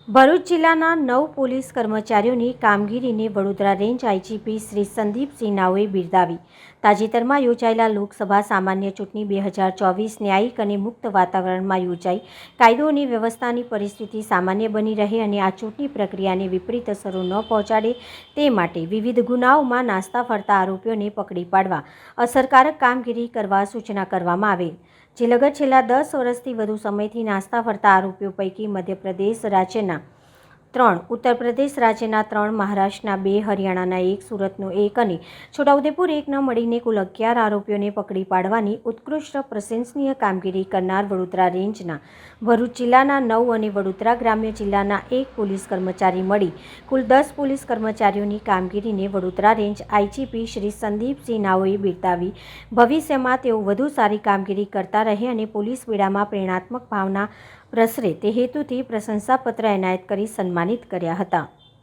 ભરૂચ જિલ્લાના 9 પોલીસ કર્મચારીઓની કામગીરીને વડોદરા રેન્જ આઈજીપી શ્રી સંદીપસિંહ નાઓએ બિરદાવી. તાજેતરમાં યોજાયેલા લોકસભા સામાન્ય ચૂંટણી 2024 ન્યાયિક અને મુક્ત વાતાવરણમાં યોજાઈ કાયદો અને વ્યવસ્થાની પરિસ્થિતિ સામાન્ય બની રહે અને આ ચૂંટણી પ્રક્રિયાને વિપરીત અસરો ન પહોંચાડે તે માટે વિવિધ ગુનાઓમાં નાસ્તા ફરતા આરોપીઓને પકડી પાડવા અસરકારક કામગીરી કરવા સૂચના કરવામાં આવેલ. જે લગત છેલ્લા 10 વર્ષથી વધુ સમયથી નાસ્તા ફરતા આરોપીઓ પૈકી મધ્યપ્રદેશ રાજ્યના 3, ઉત્તર પ્રદેશ રાજ્યના 3, મહારાષ્ટ્રના 2, હરિયાણાના 1, સુરતનો 1 અને છોટાઉદેપુર 1 મળીને કુલ 11 આરોપીઓને પકડી પાડવાની ઉત્કૃષ્ટ પ્રશંસનીય કામગીરી કરનાર વડોદરા રેન્જના ભરૂચ જિલ્લાના 9 અને વડોદરા ગ્રામ્ય જિલ્લાના 1 પોલીસ કર્મચારી મળી કુલ 10 પોલીસ કર્મચારીઓની કામગીરીને વડોદરા રેન્જ આઈજીપી શ્રી સંદીપસિંહ નાઓએ બિરદાવી ભવિષ્યમાં તેઓ વધુ સારી કામગીરી કરતા રહે અને પોલીસ બેડામાં પ્રેરણાત્મક ભાવના પ્રસરે તે હેતુથી પ્રશંસાપત્ર એનાયત કરી સન્માનિત કર્યા હતા.